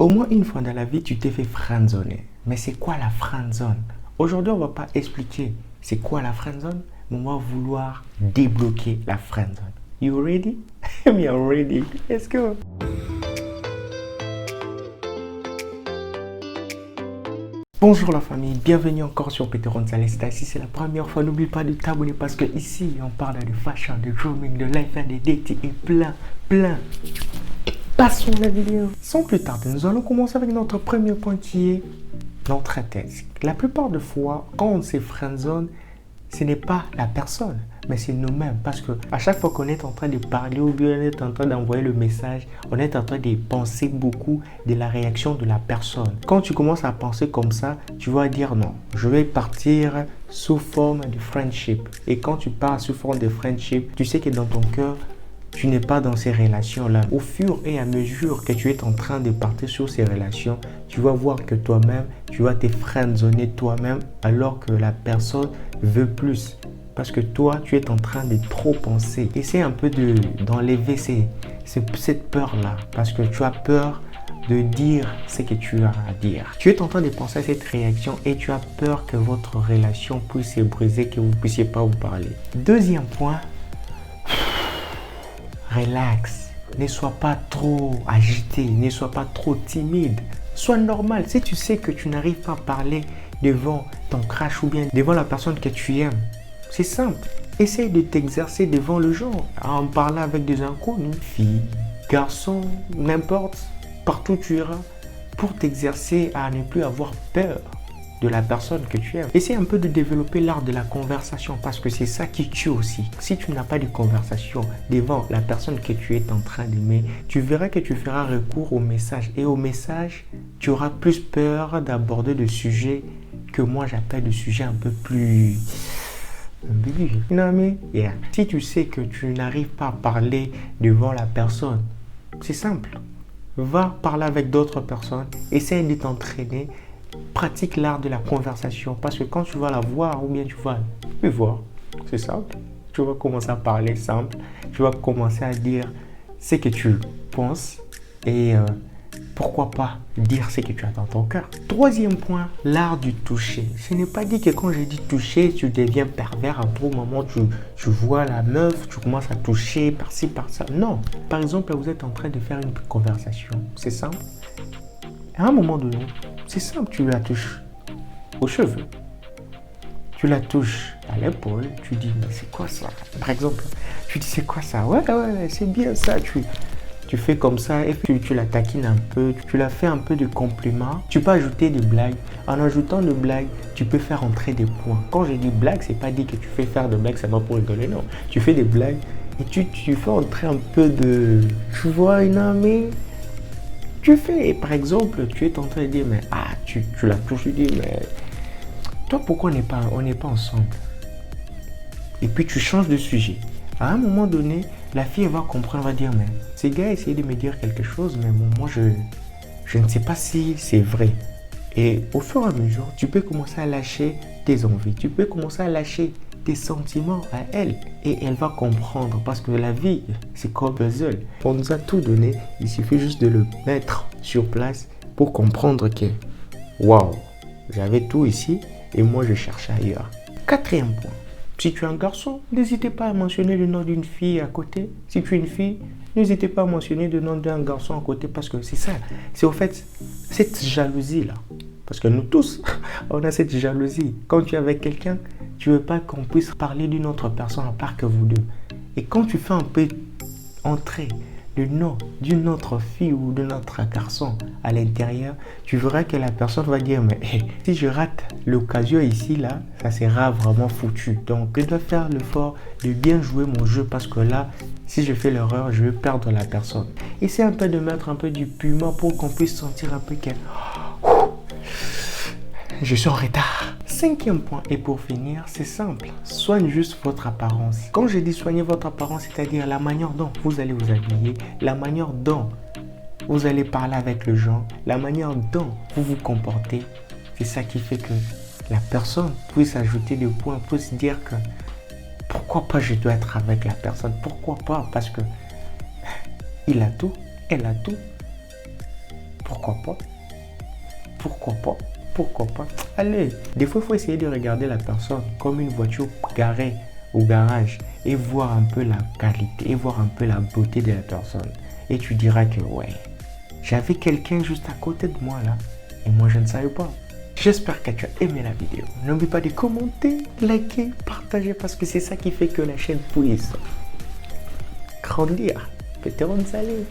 Au moins une fois dans la vie, tu t'es fait friendzoner. Mais c'est quoi la friendzone? Aujourd'hui, on ne va pas expliquer c'est quoi la friendzone, mais on va vouloir débloquer la friendzone. You ready? I'm ready. Let's go. Bonjour la famille, bienvenue encore sur Peter Gonzalez. Si c'est la première fois, n'oublie pas de t'abonner parce que ici, on parle de fashion, de grooming, de life and de dating et plein. Passons la vidéo. Sans plus tarder, nous allons commencer avec notre premier point qui est notre thèse. La plupart des fois, quand on se friendzone, ce n'est pas la personne, mais c'est nous-mêmes. Parce que à chaque fois qu'on est en train de parler ou bien on est en train d'envoyer le message, on est en train de penser beaucoup de la réaction de la personne. Quand tu commences à penser comme ça, tu vas dire non, je vais partir sous forme de friendship. Et quand tu pars sous forme de friendship, tu sais que dans ton cœur, tu n'es pas dans ces relations-là. Au fur et à mesure que tu es en train de partir sur ces relations, tu vas voir que toi-même, tu vas te friendzoner toi-même alors que la personne veut plus. Parce que toi, tu es en train de trop penser. Essaie un peu d'enlever cette peur-là. Parce que tu as peur de dire ce que tu as à dire. Tu es en train de penser à cette réaction et tu as peur que votre relation puisse se briser, que vous ne puissiez pas vous parler. Deuxième point, relax, ne sois pas trop agité, ne sois pas trop timide. Sois normal. Si tu sais que tu n'arrives pas à parler devant ton crush ou bien devant la personne que tu aimes, c'est simple. Essaye de t'exercer devant le genre, en parlant avec des inconnus, filles, garçons, n'importe, partout où tu iras, pour t'exercer à ne plus avoir peur de la personne que tu aimes. Essaye un peu de développer l'art de la conversation parce que c'est ça qui tue aussi. Si tu n'as pas de conversation devant la personne que tu es en train d'aimer, tu verras que tu feras recours au message. Et au message, tu auras plus peur d'aborder des sujets que moi j'appelle des sujets un peu plus ambigus. You know what I mean? Yeah. Si tu sais que tu n'arrives pas à parler devant la personne, c'est simple. Va parler avec d'autres personnes. Essaye de t'entraîner. Pratique l'art de la conversation parce que quand tu vas la voir ou bien tu vas lui voir, c'est simple. Tu vas commencer à parler simple. Tu vas commencer à dire ce que tu penses et pourquoi pas dire ce que tu as dans ton cœur. Troisième point, l'art du toucher. Ce n'est pas dit que quand je dis toucher, tu deviens pervers. À tout moment, tu vois la meuf, tu commences à toucher par-ci, par-ça. Non. Par exemple, vous êtes en train de faire une conversation. C'est simple. À un moment donné, c'est simple, tu la touches aux cheveux. Tu la touches à l'épaule, tu dis, mais c'est quoi ça? Par exemple, tu dis, c'est quoi ça? Ouais, c'est bien ça. Tu fais comme ça et puis tu la taquines un peu, tu la fais un peu de compliments. Tu peux ajouter des blagues. En ajoutant des blagues, tu peux faire entrer des points. Quand je dis blague, c'est pas dit que tu fais faire des blagues seulement pour rigoler, non. Tu fais des blagues et tu fais entrer un peu de... Tu vois, une amie. Tu fais, par exemple, tu es en train de dire, mais tu la touches, tu dis, mais toi, pourquoi on n'est pas ensemble? Et puis tu changes de sujet. À un moment donné, la fille elle va comprendre, elle va dire, mais ce gars essaie de me dire quelque chose, mais bon, moi, je ne sais pas si c'est vrai. Et au fur et à mesure, tu peux commencer à lâcher tes envies, tu peux commencer à lâcher tes sentiments à elle et elle va comprendre parce que la vie c'est comme un puzzle. On nous a tout donné, il suffit juste de le mettre sur place pour comprendre que waouh, j'avais tout ici et moi je cherchais ailleurs. Quatrième point, si tu es un garçon, n'hésitez pas à mentionner le nom d'une fille à côté. Si tu es une fille, n'hésitez pas à mentionner le nom d'un garçon à côté parce que c'est ça, c'est au fait cette jalousie là. Parce que nous tous, on a cette jalousie. Quand tu es avec quelqu'un, tu ne veux pas qu'on puisse parler d'une autre personne à part que vous deux. Et quand tu fais un peu entrer le nom d'une autre fille ou d'un autre garçon à l'intérieur, tu verras que la personne va dire, mais si je rate l'occasion ici, là, ça sera vraiment foutu. Donc, je dois faire l'effort de bien jouer mon jeu parce que là, si je fais l'erreur, je vais perdre la personne. Essaie un peu de mettre un peu du piment pour qu'on puisse sentir un peu que... je suis en retard. Cinquième point, et pour finir, c'est simple. Soigne juste votre apparence. Quand je dis soigner votre apparence, c'est-à-dire la manière dont vous allez vous habiller, la manière dont vous allez parler avec le gens, la manière dont vous vous comportez, c'est ça qui fait que la personne puisse ajouter des points, puisse dire que pourquoi pas je dois être avec la personne, pourquoi pas, parce que il a tout, elle a tout. Pourquoi pas? Pourquoi pas? Pourquoi pas? Allez, des fois, il faut essayer de regarder la personne comme une voiture garée au garage et voir un peu la qualité et voir un peu la beauté de la personne. Et tu diras que ouais, j'avais quelqu'un juste à côté de moi là et moi je ne savais pas. J'espère que tu as aimé la vidéo. N'oublie pas de commenter, liker, partager parce que c'est ça qui fait que la chaîne puisse grandir. Que te rendre salé.